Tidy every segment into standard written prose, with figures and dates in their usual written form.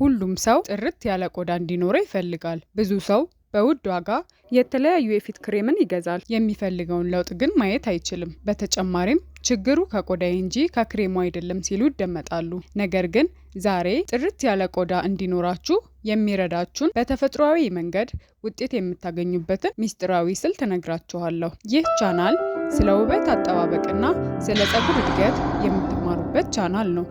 ሁሉም ሰው ጥርት ያለ ቆዳ እንዲኖረው ይፈልጋል። ብዙ ሰው በውድ ዋጋ የተለያዩ የፊት ክሬምን ይገዛል። የሚፈልገውን ለውጥ ግን ማየት አይችልም። በተጨማሪም ችግሩ ከቆዳዬ እንጂ ከክሬሙ አይደለም ሲሉ ይደመጣሉ። ነገር ግን ዛሬ ጥርት ያለ ቆዳ እንዲኖራችሁ የሚረዳችሁን በተፈጥሯዊ መንገድ ውጤት የምታገኙበትን ሚስጥራዊ ስልት እነግራችኋለሁ። ይህ ቻናል ስለ ውበት አጠባበቅና ስለ ፀጉር እድገት የምትማሩበት ቻናል ነው።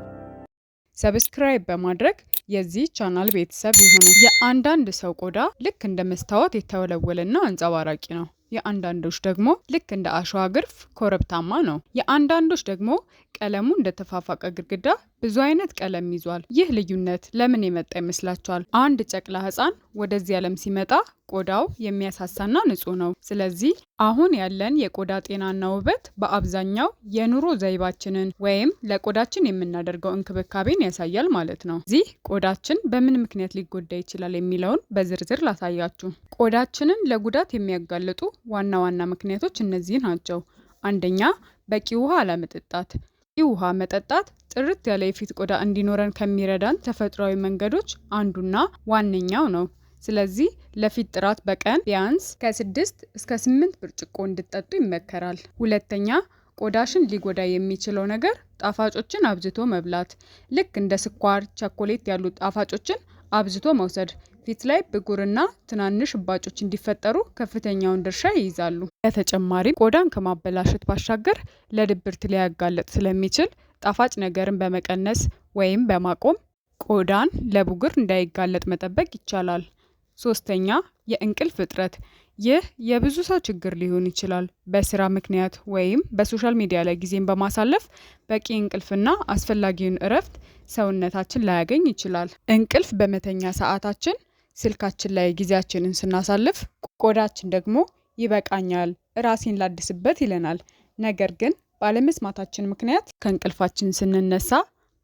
ሰብስክራይብ በማድረግ የዚህ ቻናል ቤተሰብ ይሁኑ። የአንዳንድ ሰው ቆዳ ልክ እንደ መስታወት የተወለወለና አንጸባራቂ ነው። የአንዳንዶች ደግሞ ልክ እንደ አሸዋ ግርፍ ኮረብታማ ነው። የአንዳንዶች ደግሞ ቀለሙ እንደ ተፋፋቀ ግድግዳ ብዙ አይነት ቀለም ይዟል። ይህ ልዩነት ለምን የመጣ ይመስላችኋል? አንድ ጨቅላ ሕፃን ወደዚህ ዓለም ሲመጣ ቆዳው የሚያሳሳና ንጹህ ነው። ስለዚህ አሁን ያለን የቆዳ ጤናና ውበት በአብዛኛው የኑሮ ዘይቤያችንን ወይም ለቆዳችን የምናደርገው እንክብካቤን ያሳያል ማለት ነው። እዚህ ቆዳችን በምን ምክንያት ሊጎዳ ይችላል የሚለውን በዝርዝር ላሳያችሁ። ቆዳችንን ለጉዳት የሚያጋልጡ ዋና ዋና ምክንያቶች እነዚህ ናቸው። አንደኛ፣ በቂ ውሃ አለመጠጣት። በቂ ውሃ መጠጣት ጥርት ያለ የፊት ቆዳ እንዲኖረን ከሚረዳን ተፈጥሯዊ መንገዶች አንዱና ዋነኛው ነው። ስለዚህ ለፊት ጥራት በቀን ቢያንስ ከ6 እስከ 8 ብርጭቆ እንድትጠጡ ይመከራል። ሁለተኛ፣ ቆዳሽን ሊጎዳ የሚችለው ነገር ጣፋጮችን አብዝቶ መብላት። ልክ እንደ ስኳር፣ ቸኮሌት ያሉ ጣፋጮችን አብዝቶ መውሰድ ፊት ላይ ብጉርና ትናንሽ እባጮች እንዲፈጠሩ ከፍተኛውን ድርሻ ይይዛሉ። በተጨማሪም ቆዳን ከማበላሸት ባሻገር ለድብርት ሊያጋለጥ ስለሚችል ጣፋጭ ነገርን በመቀነስ ወይም በማቆም ቆዳን ለብጉር እንዳይጋለጥ መጠበቅ ይቻላል። ሶስተኛ፣ የእንቅልፍ እጥረት። ይህ የብዙ ሰው ችግር ሊሆን ይችላል። በስራ ምክንያት ወይም በሶሻል ሚዲያ ላይ ጊዜን በማሳለፍ በቂ እንቅልፍና አስፈላጊውን እረፍት ሰውነታችን ላያገኝ ይችላል። እንቅልፍ በመተኛ ሰዓታችን ስልካችን ላይ ጊዜያችንን ስናሳልፍ ቆዳችን ደግሞ ይበቃኛል፣ ራሴን ላድስበት ይለናል። ነገር ግን ባለመስማታችን ምክንያት ከእንቅልፋችን ስንነሳ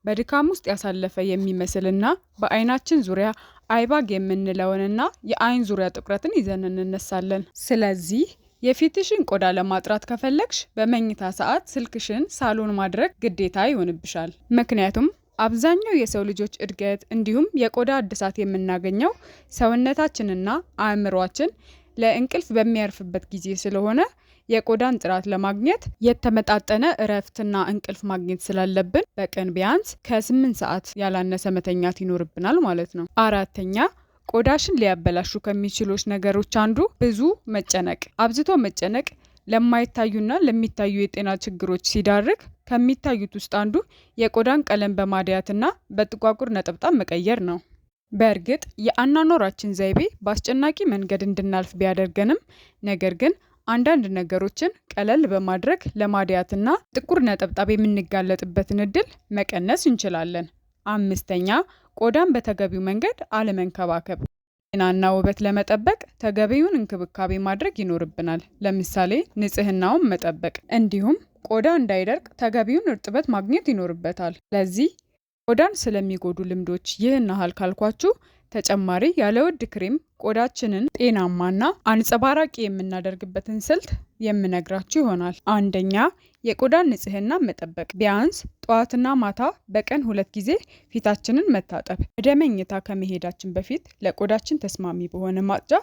በድካም ውስጥ ያሳለፈ የሚመስልና በአይናችን ዙሪያ አይባግ የምንለውንና የአይን ዙሪያ ጥቁረትን ይዘን እንነሳለን። ስለዚህ የፊትሽን ቆዳ ለማጥራት ከፈለግሽ በመኝታ ሰዓት ስልክሽን ሳሎን ማድረግ ግዴታ ይሆንብሻል። ምክንያቱም አብዛኛው የሰው ልጆች እድገት እንዲሁም የቆዳ እድሳት የምናገኘው ሰውነታችንና አእምሯችን ለእንቅልፍ በሚያርፍበት ጊዜ ስለሆነ የቆዳን ጥራት ለማግኘት የተመጣጠነ እረፍትና እንቅልፍ ማግኘት ስላለብን በቀን ቢያንስ ከ8 ሰዓት ያላነሰ መተኛት ይኖርብናል ማለት ነው። አራተኛ፣ ቆዳሽን ሊያበላሹ ከሚችሉት ነገሮች አንዱ ብዙ መጨነቅ። አብዝቶ መጨነቅ ለማይታዩና ለሚታዩ የጤና ችግሮች ሲዳርግ ከሚታዩት ውስጥ አንዱ የቆዳን ቀለም በማድያትና በጥቋቁር ነጠብጣብ መቀየር ነው። በእርግጥ የአኗኗራችን ዘይቤ በአስጨናቂ መንገድ እንድናልፍ ቢያደርገንም ነገር ግን አንዳንድ ነገሮችን ቀለል በማድረግ ለማድያትና ጥቁር ነጠብጣብ የምንጋለጥበትን እድል መቀነስ እንችላለን። አምስተኛ፣ ቆዳን በተገቢው መንገድ አለመንከባከብ። ጤናና ውበት ለመጠበቅ ተገቢውን እንክብካቤ ማድረግ ይኖርብናል። ለምሳሌ ንጽህናውን መጠበቅ፣ እንዲሁም ቆዳ እንዳይደርቅ ተገቢውን እርጥበት ማግኘት ይኖርበታል። ስለዚህ ቆዳን ስለሚጎዱ ልምዶች ይህን ያህል ካልኳችሁ ተጨማሪ ያለ ውድ ክሬም ቆዳችንን ጤናማና አንጸባራቂ የምናደርግበትን ስልት የምነግራችሁ ይሆናል። አንደኛ፣ የቆዳን ንጽህና መጠበቅ። ቢያንስ ጠዋትና ማታ በቀን 2 ጊዜ ፊታችንን መታጠብ። ወደ መኝታ ከመሄዳችን በፊት ለቆዳችን ተስማሚ በሆነ ማጽጃ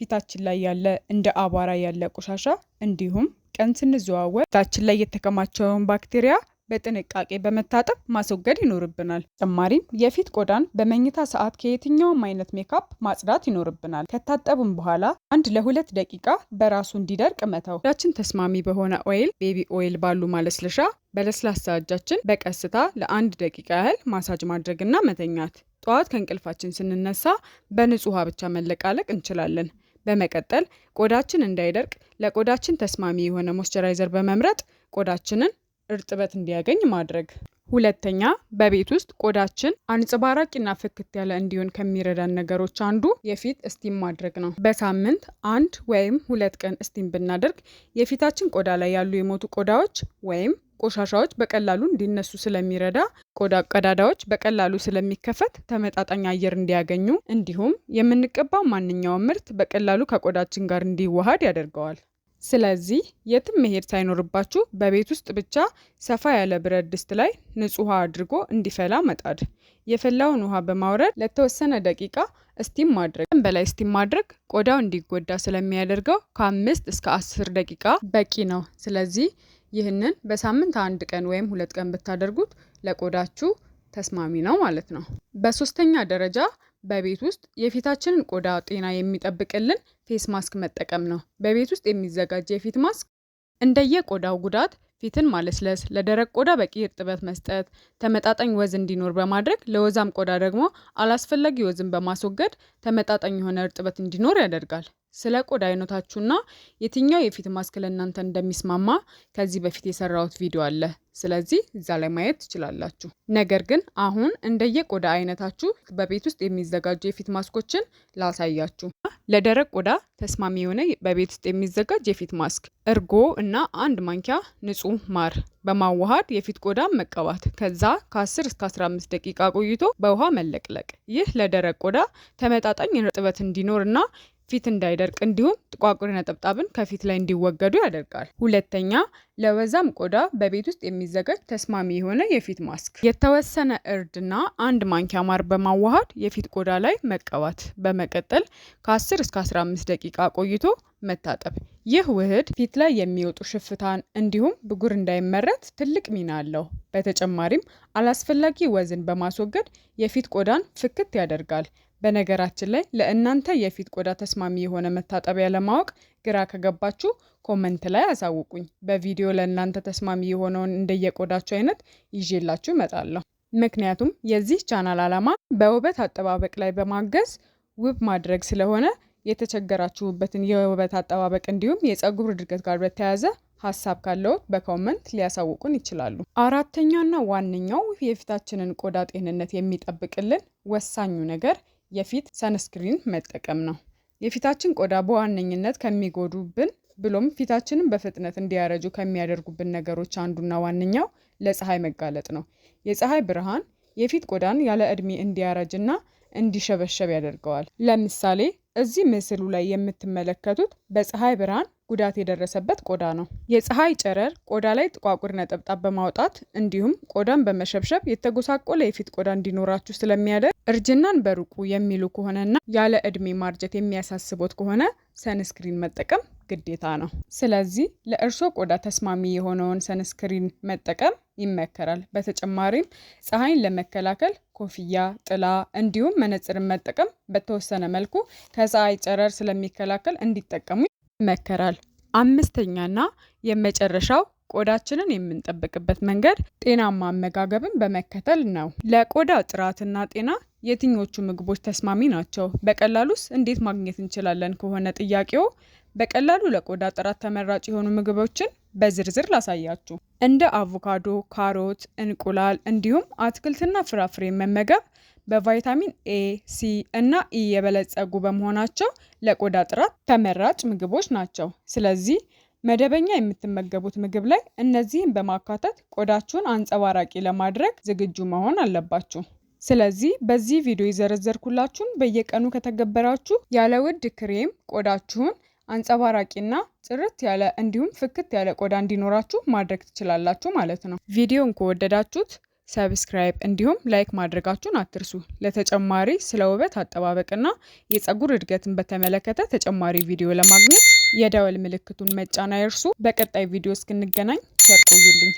ፊታችን ላይ ያለ እንደ አቧራ ያለ ቆሻሻ እንዲሁም ቀን ስንዘዋወር ፊታችን ላይ የተከማቸውን ባክቴሪያ በጥንቃቄ በመታጠብ ማስወገድ ይኖርብናል። ተጨማሪም የፊት ቆዳን በመኝታ ሰዓት ከየትኛውም አይነት ሜካፕ ማጽዳት ይኖርብናል። ከታጠቡም በኋላ 1 ለ2 ደቂቃ በራሱ እንዲደርቅ መተው። ቆዳችን ተስማሚ በሆነ ኦይል፣ ቤቢ ኦይል ባሉ ማለስለሻ በለስላሳ እጃችን በቀስታ ለ1 ደቂቃ ያህል ማሳጅ ማድረግና መተኛት። ጠዋት ከእንቅልፋችን ስንነሳ በንጹህ ውሃ ብቻ መለቃለቅ እንችላለን። በመቀጠል ቆዳችን እንዳይደርቅ ለቆዳችን ተስማሚ የሆነ ሞይስቸራይዘር በመምረጥ ቆዳችንን እርጥበት እንዲያገኝ ማድረግ። ሁለተኛ፣ በቤት ውስጥ ቆዳችን አንጸባራቂና ፍክት ያለ እንዲሆን ከሚረዳን ነገሮች አንዱ የፊት እስቲም ማድረግ ነው። በሳምንት 1 ወይም 2 ቀን እስቲም ብናደርግ የፊታችን ቆዳ ላይ ያሉ የሞቱ ቆዳዎች ወይም ቆሻሻዎች በቀላሉ እንዲነሱ ስለሚረዳ ቆዳ ቀዳዳዎች በቀላሉ ስለሚከፈት ተመጣጣኝ አየር እንዲያገኙ እንዲሁም የምንቀባው ማንኛውም ምርት በቀላሉ ከቆዳችን ጋር እንዲዋሃድ ያደርገዋል። ስለዚህ የትም መሄድ ሳይኖርባችሁ በቤት ውስጥ ብቻ ሰፋ ያለ ብረት ድስት ላይ ንጹህ ውሃ አድርጎ እንዲፈላ መጣድ። የፈላውን ውሃ በማውረድ ለተወሰነ ደቂቃ ስቲም ማድረግ። በላይ ስቲም ማድረግ ቆዳው እንዲጎዳ ስለሚያደርገው ከ5 እስከ 10 ደቂቃ በቂ ነው። ስለዚህ ይህንን በሳምንት 1 ቀን ወይም 2 ቀን ብታደርጉት ለቆዳችሁ ተስማሚ ነው ማለት ነው። በሶስተኛ ደረጃ በቤት ውስጥ የፊታችንን ቆዳ ጤና የሚጠብቅልን ፌስ ማስክ መጠቀም ነው። በቤት ውስጥ የሚዘጋጅ የፊት ማስክ እንደየቆዳው ጉዳት ፊትን ማለስለስ፣ ለደረቅ ቆዳ በቂ እርጥበት መስጠት፣ ተመጣጣኝ ወዝ እንዲኖር በማድረግ ለወዛም ቆዳ ደግሞ አላስፈላጊ ወዝን በማስወገድ ተመጣጣኝ የሆነ እርጥበት እንዲኖር ያደርጋል። ስለ ቆዳ አይነታችሁና የትኛው የፊት ማስክ ለእናንተ እንደሚስማማ ከዚህ በፊት የሰራሁት ቪዲዮ አለ። ስለዚህ እዛ ላይ ማየት ትችላላችሁ። ነገር ግን አሁን እንደየቆዳ አይነታችሁ በቤት ውስጥ የሚዘጋጁ የፊት ማስኮችን ላሳያችሁ። ለደረቅ ቆዳ ተስማሚ የሆነ በቤት ውስጥ የሚዘጋጅ የፊት ማስክ እርጎ እና 1 ማንኪያ ንጹህ ማር በማዋሃድ የፊት ቆዳ መቀባት። ከዛ ከ10 እስከ 15 ደቂቃ ቆይቶ በውሃ መለቅለቅ። ይህ ለደረቅ ቆዳ ተመጣጣኝ እርጥበት እንዲኖርና ፊት እንዳይደርቅ እንዲሁም ጥቋቁር ነጠብጣብን ከፊት ላይ እንዲወገዱ ያደርጋል። ሁለተኛ ለወዛም ቆዳ በቤት ውስጥ የሚዘጋጅ ተስማሚ የሆነ የፊት ማስክ የተወሰነ እርድና 1 ማንኪያ ማር በማዋሃድ የፊት ቆዳ ላይ መቀባት። በመቀጠል ከ10 እስከ 15 ደቂቃ ቆይቶ መታጠብ። ይህ ውህድ ፊት ላይ የሚወጡ ሽፍታን እንዲሁም ብጉር እንዳይመረት ትልቅ ሚና አለው። በተጨማሪም አላስፈላጊ ወዝን በማስወገድ የፊት ቆዳን ፍክት ያደርጋል። በነገራችን ላይ ለእናንተ የፊት ቆዳ ተስማሚ የሆነ መታጠቢያ ለማወቅ ግራ ከገባችሁ ኮመንት ላይ አሳውቁኝ። በቪዲዮ ለእናንተ ተስማሚ የሆነውን እንደየቆዳችሁ አይነት ይዤላችሁ እመጣለሁ። ምክንያቱም የዚህ ቻናል ዓላማ በውበት አጠባበቅ ላይ በማገዝ ውብ ማድረግ ስለሆነ የተቸገራችሁበትን የውበት አጠባበቅ እንዲሁም የፀጉር እድገት ጋር በተያያዘ ሀሳብ ካለው በኮመንት ሊያሳውቁን ይችላሉ። አራተኛውና ዋነኛው የፊታችንን ቆዳ ጤንነት የሚጠብቅልን ወሳኙ ነገር የፊት ሰንስክሪን መጠቀም ነው። የፊታችን ቆዳ በዋነኝነት ከሚጎዱብን ብሎም ፊታችንን በፍጥነት እንዲያረጁ ከሚያደርጉብን ነገሮች አንዱና ዋነኛው ለፀሐይ መጋለጥ ነው። የፀሐይ ብርሃን የፊት ቆዳን ያለ እድሜ እንዲያረጅና እንዲሸበሸብ ያደርገዋል። ለምሳሌ እዚህ ምስሉ ላይ የምትመለከቱት በፀሐይ ብርሃን ጉዳት የደረሰበት ቆዳ ነው። የፀሐይ ጨረር ቆዳ ላይ ጥቋቁር ነጠብጣብ በማውጣት እንዲሁም ቆዳን በመሸብሸብ የተጎሳቆለ የፊት ቆዳ እንዲኖራችሁ ስለሚያደርግ እርጅናን በሩቁ የሚሉ ከሆነና ያለ እድሜ ማርጀት የሚያሳስቦት ከሆነ ሰንስክሪን መጠቀም ግዴታ ነው። ስለዚህ ለእርሶ ቆዳ ተስማሚ የሆነውን ሰንስክሪን መጠቀም ይመከራል። በተጨማሪም ፀሐይን ለመከላከል ኮፍያ፣ ጥላ እንዲሁም መነጽርን መጠቀም በተወሰነ መልኩ ከፀሐይ ጨረር ስለሚከላከል እንዲጠቀሙ ይመከራል። አምስተኛና የመጨረሻው ቆዳችንን የምንጠብቅበት መንገድ ጤናማ አመጋገብን በመከተል ነው። ለቆዳ ጥራትና ጤና የትኞቹ ምግቦች ተስማሚ ናቸው? በቀላሉስ እንዴት ማግኘት እንችላለን ከሆነ ጥያቄው፣ በቀላሉ ለቆዳ ጥራት ተመራጭ የሆኑ ምግቦችን በዝርዝር ላሳያችሁ። እንደ አቮካዶ፣ ካሮት፣ እንቁላል እንዲሁም አትክልትና ፍራፍሬ መመገብ በቫይታሚን ኤ፣ ሲ እና ኢ የበለጸጉ በመሆናቸው ለቆዳ ጥራት ተመራጭ ምግቦች ናቸው። ስለዚህ መደበኛ የምትመገቡት ምግብ ላይ እነዚህን በማካተት ቆዳችሁን አንጸባራቂ ለማድረግ ዝግጁ መሆን አለባችሁ። ስለዚህ በዚህ ቪዲዮ የዘረዘርኩላችሁን በየቀኑ ከተገበራችሁ ያለ ውድ ክሬም ቆዳችሁን አንጸባራቂና ጥርት ያለ እንዲሁም ፍክት ያለ ቆዳ እንዲኖራችሁ ማድረግ ትችላላችሁ ማለት ነው። ቪዲዮን ከወደዳችሁት ሰብስክራይብ እንዲሁም ላይክ ማድረጋችሁን አትርሱ። ለተጨማሪ ስለ ውበት አጠባበቅና የፀጉር እድገትን በተመለከተ ተጨማሪ ቪዲዮ ለማግኘት የደወል ምልክቱን መጫን አይርሱ። በቀጣይ ቪዲዮ እስክንገናኝ ቸር ቆዩልኝ።